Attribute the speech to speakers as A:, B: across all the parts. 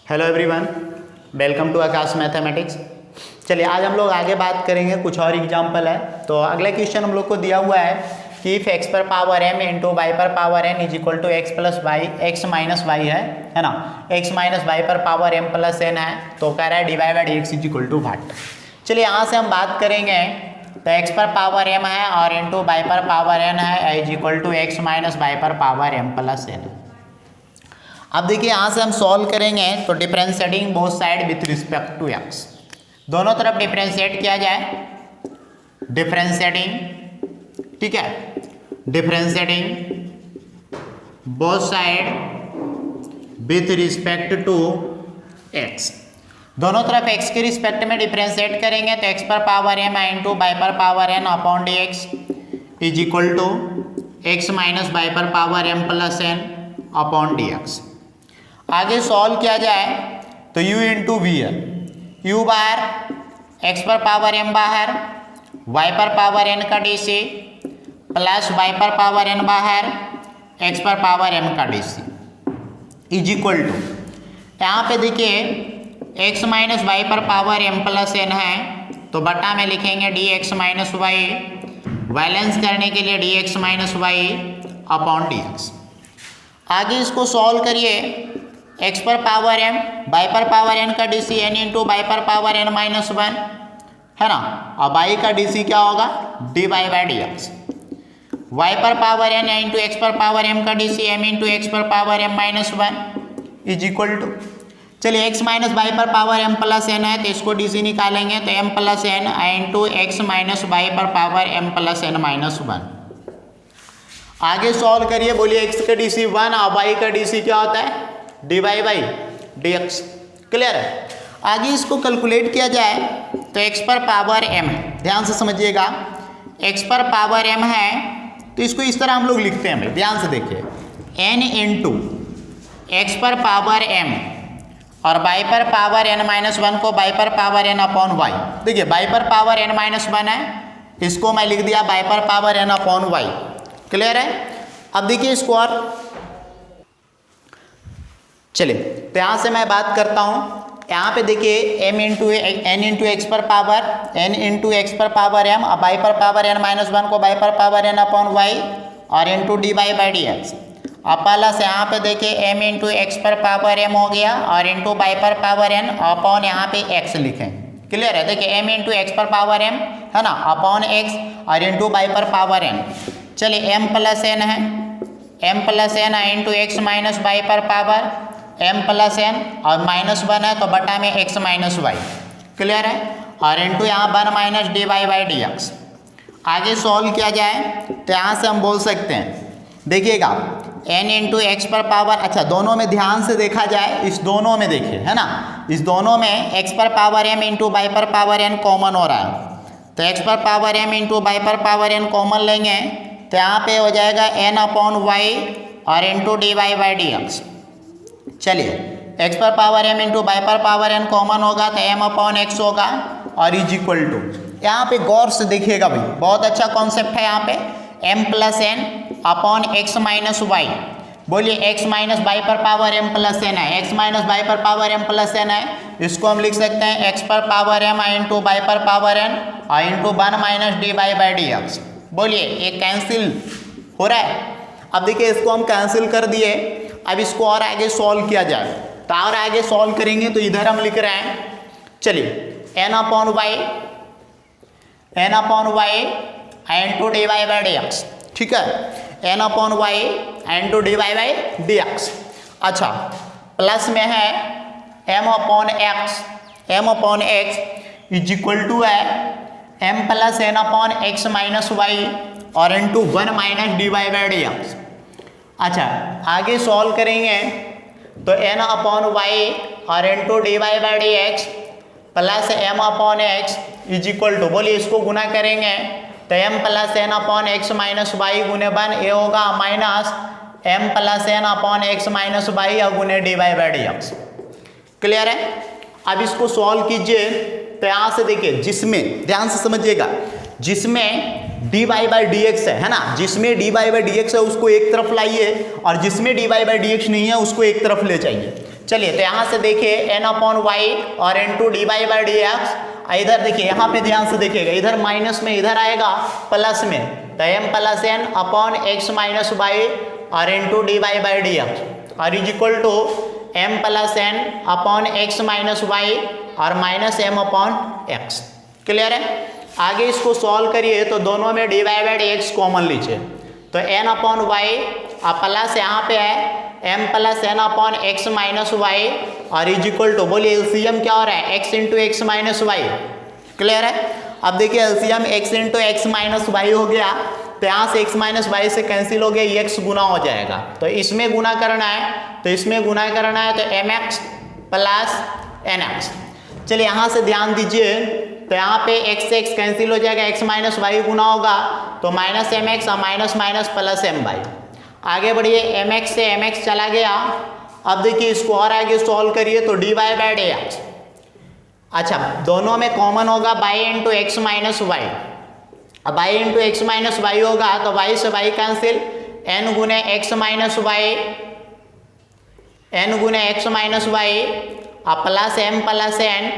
A: Hello everyone, welcome to Aakash mathematics. चलिए आज हम लोग आगे बात करेंगे, कुछ और एग्जाम्पल है। तो अगला क्वेश्चन हम लोग को दिया हुआ है कि इफ एक्स पर पावर एम इंटू वाई पर power n is equal to x plus y x minus y है ना। एक्स माइनस वाई पर पावर एम प्लस एन है, तो कह रहा है divide by x is equal to what. चलिए यहाँ से हम बात करेंगे तो एक्स पर पावर एम है और इंटू वाई पर पावर एन है is equal to x minus Y पर पावर एम प्लस एन। अब देखिए यहाँ से हम सॉल्व करेंगे तो differentiating both side with respect to X, दोनों तरफ डिफरेंशिएट किया जाए। डिफरेंशिएटिंग, ठीक है, differentiating both side with respect to X, दोनों तरफ एक्स के रिस्पेक्ट में डिफरेंशिएट करेंगे तो एक्स पर पावर एम इंटू वाई पर power n upon d x is equal to x minus Y पर power M plus n upon d x. आगे सॉल्व किया जाए तो u इंटू वी है, यू बाहर, x पर पावर m बाहर, y पर पावर n का dc प्लस y पर पावर n बाहर, x पर पावर m का dc इज इक्वल टू, यहाँ पे देखिए x माइनस वाई पर पावर m प्लस n है तो बटा में लिखेंगे dx माइनस वाई, बैलेंस करने के लिए dx minus Y upon dx। आगे इसको सॉल्व करिए, x पर पावर m, y पर पावर n का dc n इंटू y पर पावर n माइनस वन है ना, और y का dc क्या होगा dy बाई dx। y पर पावर n इंटू x पर पावर m का dc m इंटू x पर power m minus one is equal to, चलिए x माइनस वाई पर पावर m प्लस n है तो इसको dc निकालेंगे तो m plus n into x minus Y पर power m plus n minus one. आगे सॉल्व करिए, बोलिए x का dc वन और y का dc क्या होता है dy बाई dx। क्लियर है। आगे इसको कैलकुलेट किया जाए तो x पर पावर m है, ध्यान से समझिएगा, x पर पावर m है तो इसको इस तरह हम लोग लिखते हैं भाई, ध्यान से देखिए, n इंटू एक्स पर पावर m और y पर पावर n माइनस वन को y पर पावर n अपॉन वाई। देखिए y पर पावर n माइनस वन है, इसको मैं लिख दिया y पर power n upon Y. Clear है। अब देखिए इसको और चलिए तो यहाँ से मैं बात करता हूँ, यहाँ पे देखिए m into N into X पर पावर n इंटू एक्स पर पावर m और y पर पावर n माइनस वन को y पर पावर n अपॉन वाई और into D Y by D X. अब प्लस यहाँ पे देखिए m इंटू एक्स पर पावर m हो गया और इंटू y पर पावर n अपॉन यहाँ पे x लिखें। क्लियर है। देखिए m इंटू एक्स पर पावर m है ना अपॉन x और इंटू y पर पावर n। चलिए m प्लस n है, m plus n into x minus Y पर पावर m प्लस n और माइनस वन है तो बटा में x माइनस वाई। क्लियर है। और इंटू यहाँ one minus D Y by D x. आगे सॉल्व किया जाए तो यहाँ से हम बोल सकते हैं, देखिएगा n इंटू एक्स पर पावर, अच्छा दोनों में ध्यान से देखा जाए, इस दोनों में देखिए है ना, इस दोनों में x पर पावर m इंटू वाई पर पावर n कॉमन हो रहा है तो x पर पावर m इंटू वाई पर पावर n कॉमन लेंगे तो यहाँ पे हो जाएगा n अपॉन वाई और into D Y by D x. चलिए x पर पावर m इंटू वाई पर पावर n कॉमन होगा तो m अपॉन x होगा और इज इक्वल टू, यहाँ पे गौर से देखिएगा भाई, बहुत अच्छा कॉन्सेप्ट है यहाँ पे, m plus n upon x minus Y. बोलिए x माइनस वाई पर पावर m प्लस n है, x माइनस वाई पर पावर m प्लस n है, इसको हम लिख सकते हैं x पर पावर m इंटू वाई पर पावर n और into one minus D Y by D X. बोलिए ये कैंसिल हो रहा है। अब देखिए इसको हम कैंसिल कर दिए, अब इसको और आगे सॉल्व किया जाए तो और आगे सॉल्व करेंगे तो इधर हम लिख रहे हैं, चलिए n upon y into D Y by D x. ठीक है, n upon y into D Y by D x. अच्छा प्लस में है m upon x is equal to है m plus n upon x minus Y और into one minus D Y by D x. अच्छा आगे solve करेंगे तो n upon Y और into D Y by D x plus m upon x is equal to, बोलिए इसको गुना करेंगे तो m plus n upon x minus Y गुने वन, ये होगा minus m plus n upon x minus Y और गुने D Y by D x. Clear है। अब इसको सॉल्व कीजिए तो यहाँ से देखिए, जिसमें ध्यान से समझिएगा, जिसमें D Y by D X है ना, जिसमें D Y by D X है उसको एक तरफ लाइए और जिसमें D Y by D X नहीं है उसको एक तरफ ले जाइए। चलिए तो यहाँ से देखिए n अपॉन वाई और n2 dy by D x. इधर देखिए, यहाँ पे ध्यान से देखिएगा, इधर माइनस में इधर आएगा प्लस में, तो m plus n upon x minus Y और n2 dy by D x और is equal to m plus n upon x minus Y और minus m upon x. Clear है? आगे इसको सॉल्व करिए तो दोनों में dy by D x common लीजिए, तो n अपॉन वाई और प्लस यहाँ पे है m plus n upon x minus Y और इज इक्वल टू, बोलिए एलसीएम क्या हो रहा है, x into x minus Y. Clear है? अब देखिए LCM x into x minus Y हो गया, तो यहाँ से x माइनस वाई से कैंसिल हो गया, x गुना हो जाएगा, तो इसमें गुना करना है, तो इसमें गुना करना है, तो mx प्लस nx। चलिए यहाँ से ध्यान दीजिए, तो यहाँ पे x से x कैंसिल हो जाएगा, x माइनस वाई गुना होगा तो माइनस mx और minus minus plus m Y. आगे बढ़िए, mx से mx चला गया। अब देखिए इसको और आगे सॉल्व करिए तो dy बाई डी एक्स, अच्छा दोनों में कॉमन होगा y into x minus Y. अब y into x minus Y होगा तो y से y कैंसिल, n गुने एक्स माइनस वाई, n गुने एक्स माइनस वाई और plus m plus n,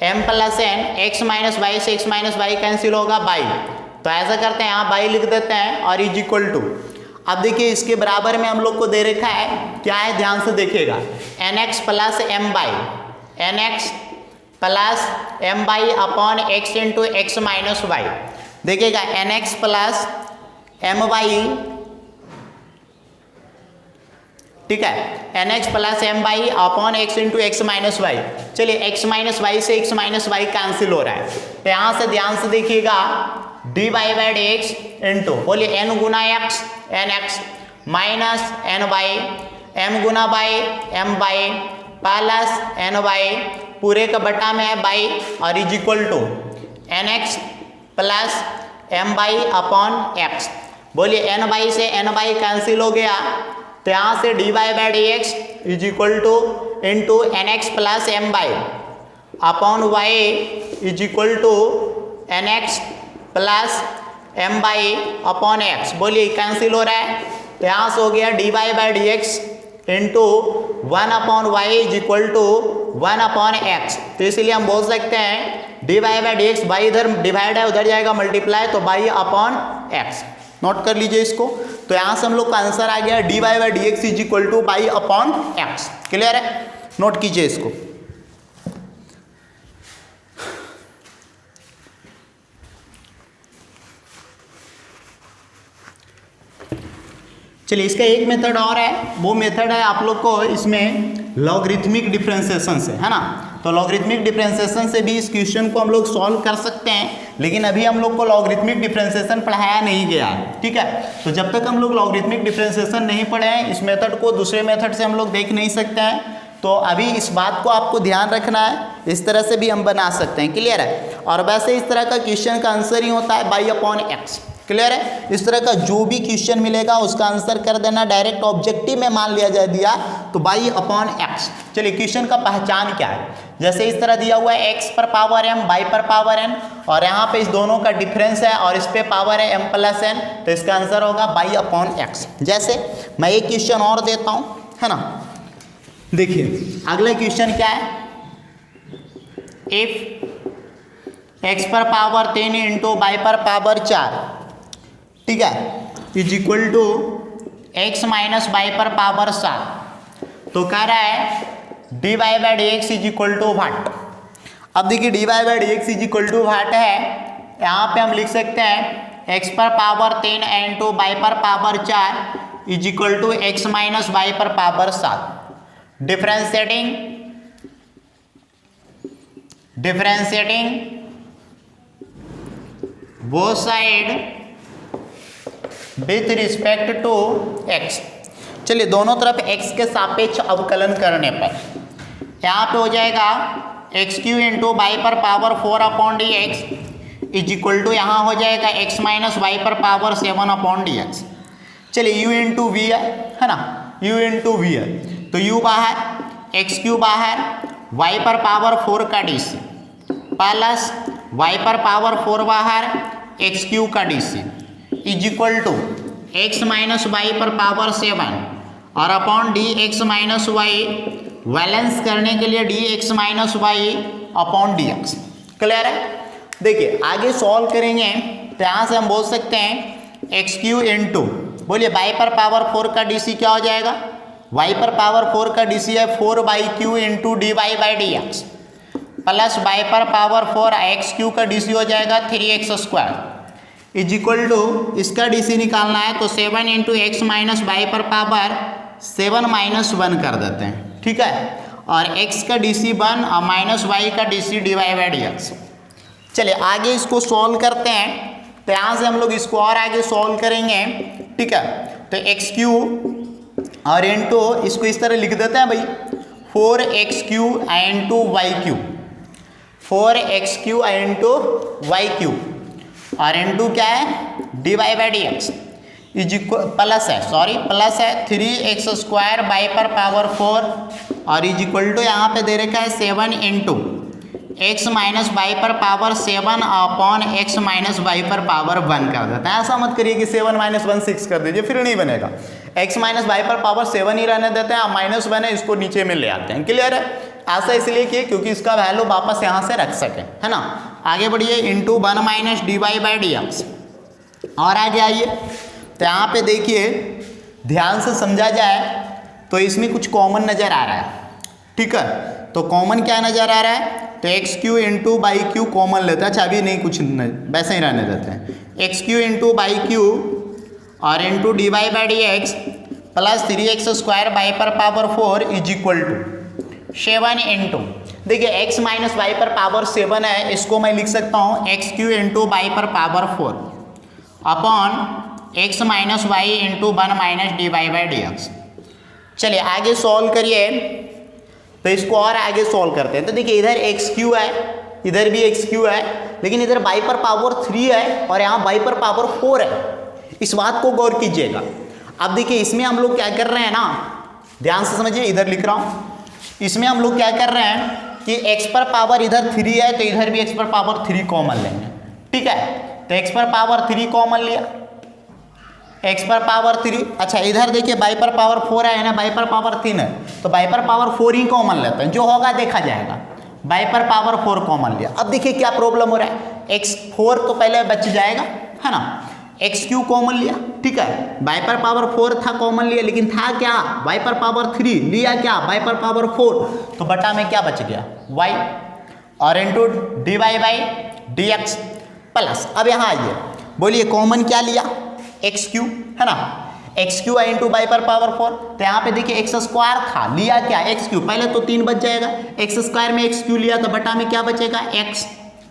A: m plus n, x minus Y से x minus Y cancel होगा y। तो ऐसा करते हैं, यहाँ y लिख देते हैं और इज इक्वल टू, अब देखिए इसके बराबर में हम लोग को दे रखा है क्या है, ध्यान से देखिएगा, nx plus m by, nx plus m by upon x into x minus Y. देखिएगा nx प्लस m बाई, ठीक है, nx plus m by upon x into x minus Y. चलिए x माइनस वाई से x minus Y cancel हो रहा है, तो यहाँ से ध्यान से देखिएगा dy by D x into, बोलिए n गुना x nx minus n Y, m गुना by m by plus n Y, पूरे का बटा में है बाई और is equal to nx plus m by upon x। बोलिए n बाई से n बाई कैंसिल हो गया, तो यहाँ से dy by D x is equal to into nx plus m by upon y is equal to nx plus m by upon x। बोलिए cancel हो रहा है, तो यहाँ से हो गया dy by D x into 1 upon y is equal to 1 upon x। तो इसलिए हम बोल सकते हैं dy by D x, y इधर डिवाइड है उधर जाएगा मल्टीप्लाई, तो बाई अपॉन x। नोट कर लीजिए इसको, तो यहाँ से हम लोग का आंसर आ गया dy by D x is equal two by upon x। Clear है? नोट कीजिए इसको। चलिए इसका एक मेथड और है, वो मेथड है आप लोग को इसमें लॉगरिथमिक डिफरेंशिएशन से, है ना। तो लॉगरिथमिक डिफरेंशिएशन से भी इस क्वेश्चन को हम लोग सॉल्व कर सकते हैं, लेकिन अभी हम लोग को लॉगरिथमिक डिफरेंशिएशन पढ़ाया नहीं गया है, ठीक है। तो जब तक हम लोग लॉगरिथमिक डिफरेंशिएशन नहीं पढ़े हैं, इस मेथड को दूसरे मेथड से हम लोग देख नहीं सकते हैं। तो अभी इस बात को आपको ध्यान रखना है, इस तरह से भी हम बना सकते हैं। क्लियर है? और वैसे इस तरह का क्वेश्चन का आंसर ही होता है बाई अपॉन एक्स। क्लियर है? इस तरह का जो भी क्वेश्चन मिलेगा उसका आंसर कर देना, डायरेक्ट ऑब्जेक्टिव में मान लिया जा दिया तो बाई अपॉन एक्स। चलिए क्वेश्चन का पहचान क्या है, जैसे इस तरह दिया हुआ है एक्स पर पावर एम बाई पर पावर एन, और यहाँ पे इस दोनों का डिफरेंस है और इस पे पावर है एम प्लस एन, तो इसका आंसर होगा बाई अपॉन एक्स। जैसे मैं एक क्वेश्चन और देता हूँ, है ना। देखिए अगला क्वेश्चन क्या है, इफ एक्स पर पावर 3 इंटू बाई पर पावर 4, ठीक है, is equal to x minus y पर पावर 7, तो कह रहा है d Y by D x is equal to what. अब देखिए d Y by D x is equal to what है, यहाँ पे हम लिख सकते हैं एक्स पर पावर 3 इंटू बाई पर power 4 is equal to x minus y पर power 7। Differentiating both side with respect to x। चलिए दोनों तरफ x के सापेक्ष अवकलन करने पर यहाँ पे हो जाएगा एक्स क्यू इंटू बाई पर power 4 upon d x is equal to यहाँ हो जाएगा x माइनस वाई पर पावर 7 अपॉन डी एक्स। चलिए u इंटू वी है ना, u इंटू वी है, तो u बाहर, एक्स क्यू बाहर, y पर पावर 4 का डी सी प्लस y पर पावर 4 बाहर, एक्स क्यू का d c is equal to x minus Y पर पावर 7 और upon d x minus y, balance करने के लिए d x minus Y upon d x. Clear है? देखिए आगे सॉल्व करेंगे तो यहाँ से हम बोल सकते हैं एक्स क्यू इंटू, बोलिए वाई पर पावर 4 का डीसी क्या हो जाएगा, वाई पर पावर 4 का डीसी है 4 y cube into D Y by D x, plus y पर पावर 4 एक्स क्यू का डीसी हो जाएगा 3x square is equal to, इसका डीसी निकालना है तो 7 इंटू एक्स माइनस वाई पर पावर 7 माइनस 1 कर देते हैं, ठीक है, और x का डीसी 1 और माइनस वाई का DC d Y by D x. चलिए आगे इसको सॉल्व करते हैं, तो यहाँ से हम लोग इसको और आगे सॉल्व करेंगे, ठीक है। तो एक्स क्यू और इंटू इसको इस तरह लिख देते हैं भाई 4x cube into y cube, 4x cube into y cube, और इंटू क्या है d Y by D x is equal plus है, सॉरी प्लस है 3x स्क्वायर वाई पर पावर 4 और इज इक्वल टू यहाँ पे दे रखा है 7 इंटू एक्स माइनस वाई पर power 7 upon x minus Y पर पावर 1 कर देते हैं। ऐसा मत करिए कि 7 माइनस 1 6 कर दीजिए, फिर नहीं बनेगा। एक्स माइनस वाई पर पावर 7 ही रहने देते हैं, माइनस 1 है इसको नीचे में ले आते हैं। क्लियर है? ऐसा इसलिए किए क्योंकि इसका वैल्यू वापस यहाँ से रख सकें, है ना। आगे बढ़िए into 1 minus D Y by D x, और आगे आइए तो यहाँ पे देखिए ध्यान से समझा जाए तो इसमें कुछ कॉमन नज़र आ रहा है, ठीक है। तो कॉमन क्या नज़र आ रहा है, तो x Q into y Q common लेते हैं। अच्छा अभी नहीं, कुछ वैसे ही रहने देते हैं। X Q into y q और into D Y by D x plus 3x square y पर power 4 is equal to 7 into, देखिए x माइनस वाई पर पावर 7 है, इसको मैं लिख सकता हूँ एक्स क्यू इंटू बाई पर power 4 upon x minus y into 1 minus D Y by D x. चलिए आगे सॉल्व करिए, तो इसको और आगे सॉल्व करते हैं। तो देखिए इधर एक्स क्यू है, इधर भी एक्स क्यू है, लेकिन इधर बाई पर पावर 3 है और यहाँ बाई पर पावर 4 है। इस बात को गौर कीजिएगा। अब देखिए इसमें हम लोग क्या कर रहे हैं ना, ध्यान से समझिए, इधर लिख रहा हूँ, इसमें हम लोग क्या कर रहे हैं कि x पर पावर इधर 3 है तो इधर भी x पर पावर 3 कॉमन लेंगे, ठीक है। तो x पर पावर 3 कॉमन लिया, x पर पावर 3, अच्छा इधर देखिए बाई पर पावर 4 है ना, बाई पर पावर 3 है, तो बाई पर पावर 4 ही कॉमन लेते हैं, जो होगा देखा जाएगा। बाई पर पावर 4 कॉमन लिया। अब देखिए क्या प्रॉब्लम हो रहा है, x4 तो पहले बच जाएगा, है ना, एक्स क्यू कॉमन लिया, ठीक है, बाई पर पावर 4 था कॉमन लिया, लेकिन था क्या, बाई पर पावर 3 लिया, क्या बाई पर पावर 4, तो बटा में क्या बच गया y और into D Y by D x plus. अब यहाँ आइए, बोलिए कॉमन क्या लिया, एक्स क्यू, है ना, एक्स क्यू इंटू बाई पर पावर 4, तो यहाँ पे देखिए एक्स स्क्वायर था, लिया क्या एक्स क्यू, पहले तो 3 बच जाएगा, एक्स स्क्वायर में एक्स क्यू लिया तो बटा में क्या बचेगा एक्स।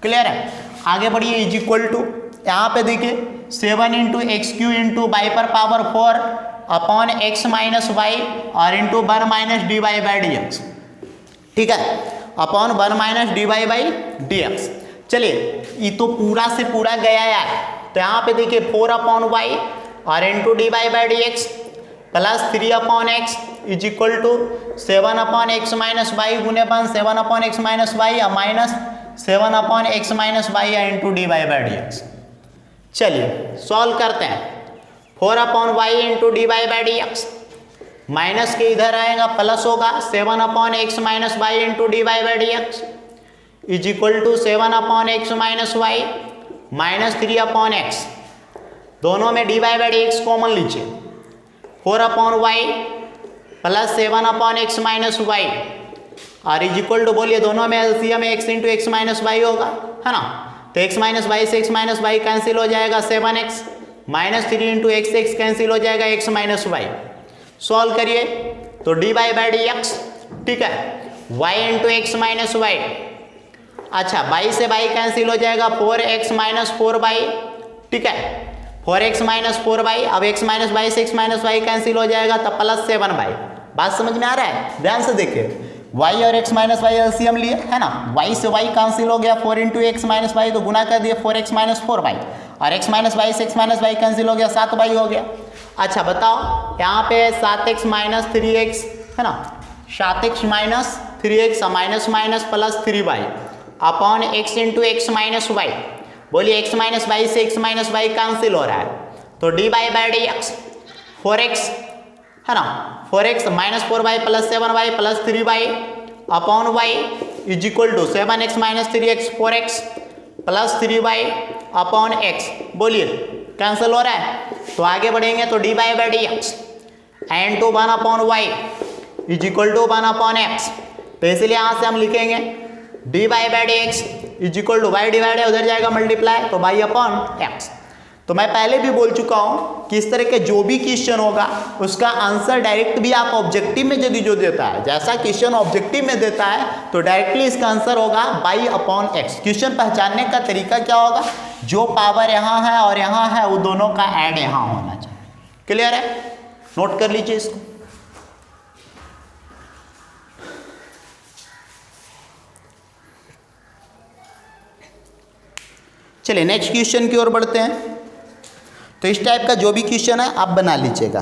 A: क्लियर है? आगे बढ़िए इज इक्वल टू, यहाँ पे देखिए 7 into x Q into y पर power 4 upon x minus Y और into 1 minus D Y by D x, ठीक है, upon 1 minus D Y by D x. चलिए ये तो पूरा से पूरा गया यार, तो यहाँ पे देखिए 4 अपॉन वाई और into D Y by D x plus 3 upon x is equal to 7 upon x minus Y गुने 1 7 अपॉन एक्स माइनस वाई या minus 7 upon x minus y या into D Y by D x. चलिए solve करते हैं, 4 upon y into D Y by D x, minus के इधर आएगा plus होगा 7 upon x minus y into D Y by D x is equal to 7 upon x minus y minus 3 upon x, दोनों में d Y by D x common लीजिए, 4 upon y plus 7 upon x minus Y और is equal to, बोलिए दोनों में LCM में x into x minus Y होगा, है ना, तो x माइनस वाई से x माइनस वाई कैंसिल हो जाएगा 7x minus 3 into x x cancel हो जाएगा x माइनस वाई। सॉल्व करिए तो d Y by D x, ठीक है, y into x minus y, अच्छा बाई से बाई कैंसिल हो जाएगा 4x माइनस 4 बाई, ठीक है, 4x माइनस 4 बाई, अब x माइनस वाई से x माइनस वाई कैंसिल हो जाएगा तो प्लस 7 बाई। बात समझ में आ रहा है? ध्यान से देखिए, y और x माइनस वाई एलसीएम लिए, है ना, y से y कैंसिल हो गया, 4 इंटू एक्स माइनस वाई तो गुना कर दिए 4x माइनस 4 बाई और x माइनस वाई से x माइनस वाई कैंसिल हो गया 7 बाई हो गया। अच्छा बताओ यहाँ पे 7x माइनस 3x, है ना, 7x minus 3x minus minus plus 3 y upon x into x minus Y, बोलिए x माइनस वाई से x माइनस वाई कैंसिल हो रहा है तो d Y by D x 4x, है ना। 4x minus 4y plus 7y plus 3y upon y is equal to 7x minus 3x 4x plus 3y upon x। बोलिए cancel हो रहा है, तो आगे बढ़ेंगे तो dy by D x and to 1 upon y is equal to 1 upon x। तो इसलिए यहाँ से हम लिखेंगे dy by D x is equal to y divide है उधर जाएगा मल्टीप्लाई तो y अपॉन x। तो मैं पहले भी बोल चुका हूँ कि इस तरह के जो भी क्वेश्चन होगा उसका आंसर डायरेक्ट भी आप ऑब्जेक्टिव में यदि जो देता है, जैसा क्वेश्चन ऑब्जेक्टिव में देता है तो डायरेक्टली इसका आंसर होगा y अपॉन x। क्वेश्चन पहचानने का तरीका क्या होगा, जो पावर यहाँ है और यहाँ है वो दोनों का ऐड यहाँ होना चाहिए। क्लियर है, नोट कर लीजिए इसको। चलिए नेक्स्ट क्वेश्चन की ओर बढ़ते हैं। तो इस टाइप का जो भी क्वेश्चन है आप बना लीजिएगा।